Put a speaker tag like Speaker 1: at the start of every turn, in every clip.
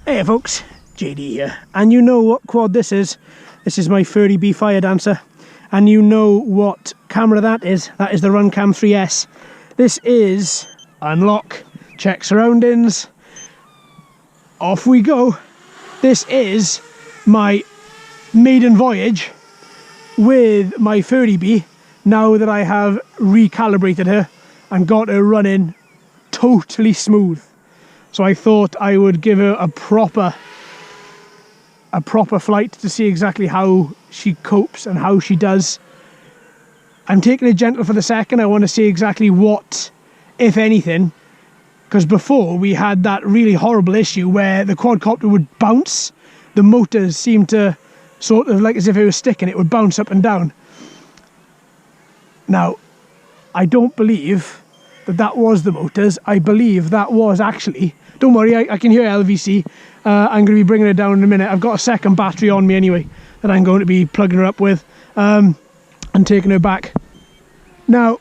Speaker 1: Hey folks, JD here, and you know what quad this is. This is my Furibee Fire Dancer, and you know what camera that is. That is the Runcam 3S. This is unlock, check surroundings, off we go. This is my maiden voyage with my Furibee now that I have recalibrated her and got her running totally smooth. So I thought I would give her a proper flight to see exactly how she copes and how she does. I'm taking it gentle for the second. I want to see exactly what, if anything, because before we had that really horrible issue where the quadcopter would bounce. The motors seemed to sort of like as if it was sticking, it would bounce up and down. Now, I don't believe that was the motors. I believe that was actually, don't worry, I can hear LVC. I'm going to be bringing her down in a minute. I've got a second battery on me anyway that I'm going to be plugging her up with and taking her back. Now,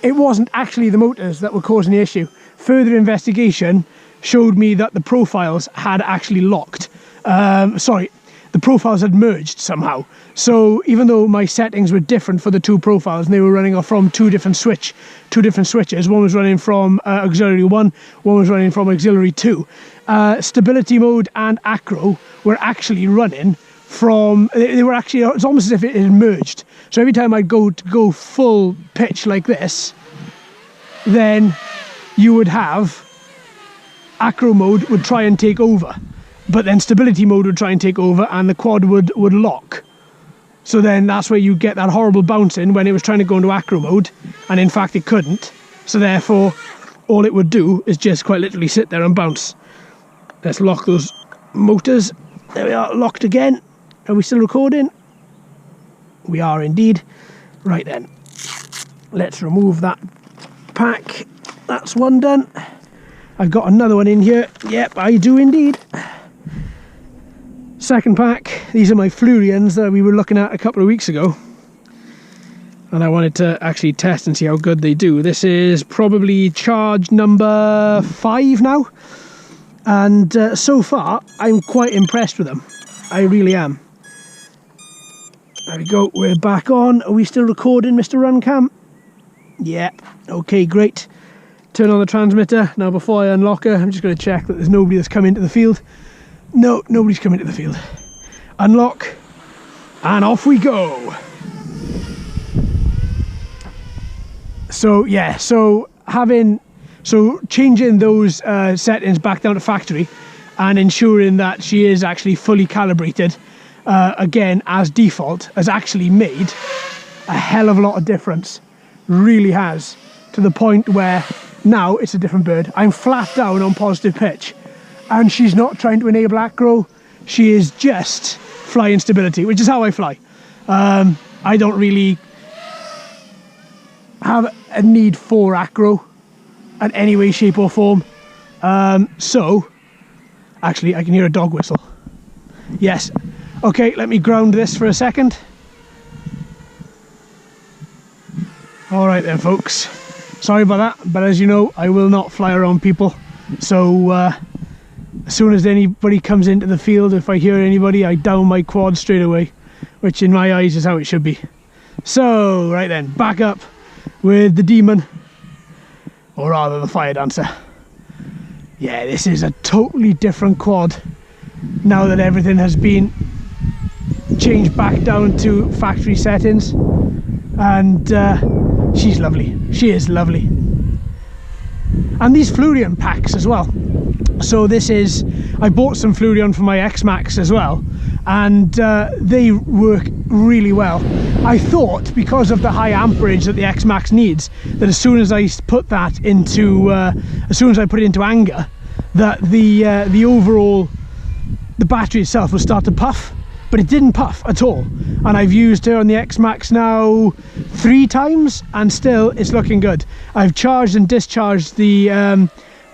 Speaker 1: it wasn't actually the motors that were causing the issue. Further investigation showed me that the profiles had actually locked. The profiles had merged somehow. So even though my settings were different for the two profiles and they were running off from two different switches, one was running from auxiliary 1, one was running from auxiliary 2. Stability mode and acro were actually running from, they were actually, it's almost as if it had merged. So every time I'd go full pitch like this, then you would have acro mode would try and take over. But then stability mode would try and take over and the quad would lock. So then that's where you get that horrible bouncing when it was trying to go into acro mode, and in fact it couldn't. So therefore all it would do is just quite literally sit there and bounce. Let's lock those motors. There we are, locked again. Are we still recording? We are indeed. Right then, let's remove that pack. That's one done. I've got another one in here. Yep, I do indeed. Second pack, these are my Floureons that we were looking at a couple of weeks ago, and I wanted to actually test and see how good they do. This is probably charge number 5 now, and so far I'm quite impressed with them. I really am. There we go, we're back on. Are we still recording, Mr. Runcam? Yeah, okay, great. Turn on the transmitter. Now before I unlock her, I'm just going to check that there's nobody that's come into the field. No, nobody's come into the field. Unlock, and off we go. So yeah, changing those settings back down to factory and ensuring that she is actually fully calibrated again as default has actually made a hell of a lot of difference. Really has, to the point where now it's a different bird. I'm flat down on positive pitch, and she's not trying to enable acro. She is just flying stability, which is how I fly. I don't really have a need for acro in any way, shape or form. So, actually I can hear a dog whistle. Yes. Okay, let me ground this for a second. All right then, folks. Sorry about that, but as you know, I will not fly around people. So, as soon as anybody comes into the field, if I hear anybody, I down my quad straight away, which in my eyes is how it should be. So, right then, back up with the Demon, or rather the Fire Dancer. Yeah, this is a totally different quad now that everything has been changed back down to factory settings, and she's lovely. She is lovely. And these Floureon packs as well. So this is, I bought some Floureon for my X-Max as well, and they work really well. I thought because of the high amperage that the X-Max needs, that as soon as I put that into, anger, that the overall, the battery itself will start to puff, but it didn't puff at all. And I've used her on the X-Max now 3 times, and still it's looking good. I've charged and discharged the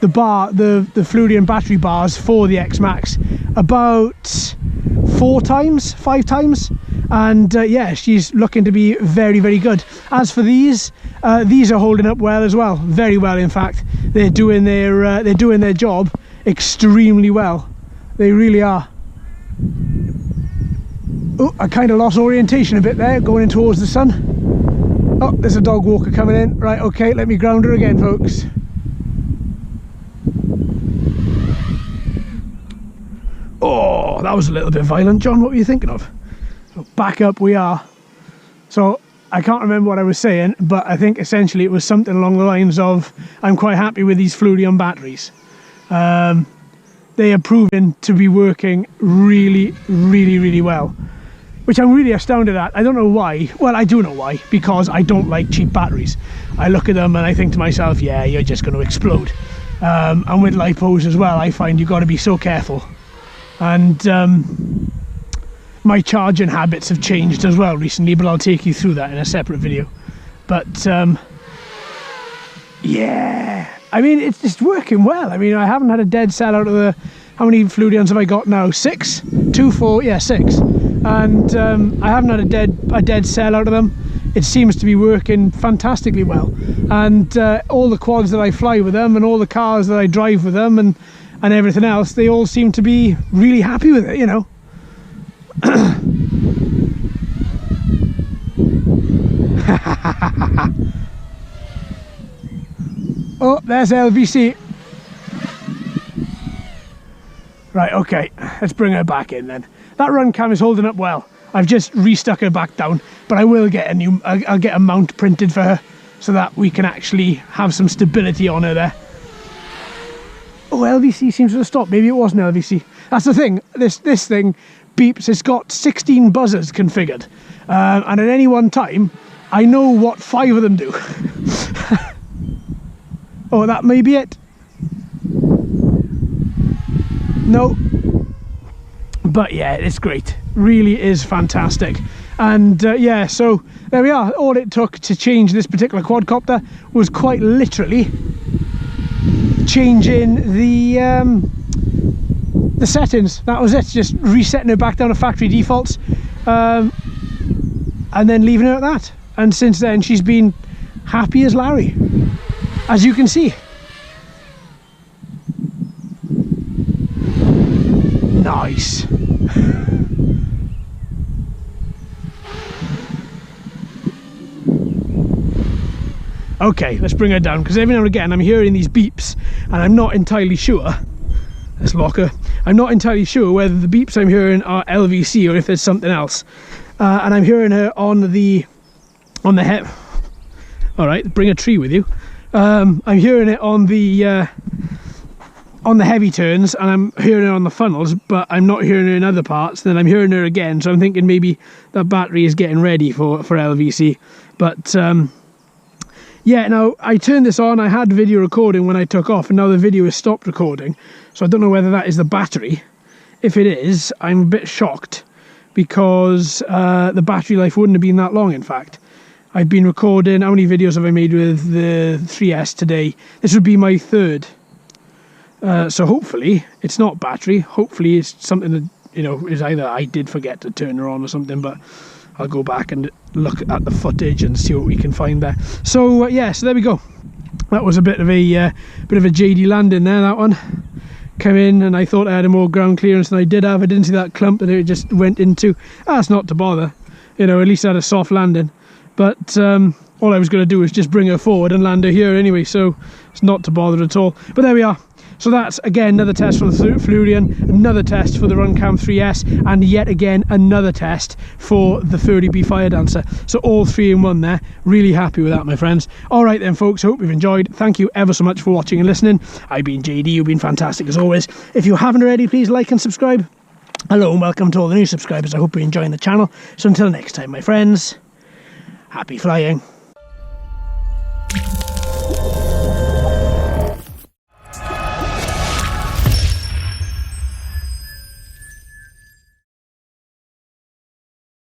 Speaker 1: Floureon battery bars for the X-Max about 5 times, and yeah, she's looking to be very, very good. As for these are holding up well as well, very well in fact. They're doing their job extremely well. They really are. Oh, I kind of lost orientation a bit there, going in towards the sun. Oh, there's a dog walker coming in. Right, okay, let me ground her again, folks. Oh, that was a little bit violent, John. What were you thinking of? So back up we are. So I can't remember what I was saying, but I think essentially it was something along the lines of, I'm quite happy with these Floureon batteries. They are proven to be working really, really, really well, which I'm really astounded at. I don't know why. Well, I do know why, because I don't like cheap batteries. I look at them and I think to myself, yeah, you're just going to explode. And with lipos as well, I find you've got to be so careful. And my charging habits have changed as well recently, but I'll take you through that in a separate video. But yeah, I mean, it's just working well. I mean, I haven't had a dead cell out of the, how many Floureons have I got now? 6? 2, 4, yeah, 6. And I haven't had a dead cell out of them. It seems to be working fantastically well. And all the quads that I fly with them, and all the cars that I drive with them, and everything else, they all seem to be really happy with it, you know. Oh, there's LVC. Right, okay, let's bring her back in then. That Runcam is holding up well. I've just restuck her back down, but I will get a new, I'll get a mount printed for her so that we can actually have some stability on her there. Oh, LVC seems to have stopped. Maybe it wasn't LVC. That's the thing. This thing beeps. It's got 16 buzzers configured. And at any one time, I know what 5 of them do. Oh, that may be it. No. But yeah, it's great. Really is fantastic. And yeah, so there we are. All it took to change this particular quadcopter was quite literally changing the settings. That was it. Just resetting her back down to factory defaults, and then leaving her at that. And since then she's been happy as Larry, as you can see. Nice. Okay, let's bring her down, because every now and again I'm hearing these beeps and I'm not entirely sure. Let's lock her. I'm not entirely sure whether the beeps I'm hearing are LVC or if there's something else. And I'm hearing her on the head. All right, bring a tree with you. I'm hearing it on the heavy turns, and I'm hearing her on the funnels, but I'm not hearing her in other parts. Then I'm hearing her again, so I'm thinking maybe that battery is getting ready for LVC. But yeah, now I turned this on. I had video recording when I took off, and now the video has stopped recording. So I don't know whether that is the battery. If it is, I'm a bit shocked, because the battery life wouldn't have been that long, in fact. I've been recording, how many videos have I made with the 3S today? This would be my 3rd. So hopefully it's not battery. Hopefully it's something that, you know, is either I did forget to turn her on or something, but I'll go back and look at the footage and see what we can find there. So yeah, so there we go. That was a bit of a JD landing there, that one. Came in and I thought I had a more ground clearance than I did have. I didn't see that clump that it just went into. That's not to bother, you know, at least I had a soft landing. But all I was going to do was just bring her forward and land her here anyway, so it's not to bother at all. But there we are. So that's, again, another test for the Floureon, another test for the Runcam 3S, and yet again another test for the Furibee Fire Dancer. So all 3 in 1 there. Really happy with that, my friends. All right then, folks, hope you've enjoyed. Thank you ever so much for watching and listening. I've been JD. You've been fantastic as always. If you haven't already, please like and subscribe. Hello and welcome to all the new subscribers. I hope you're enjoying the channel. So until next time, my friends, happy flying.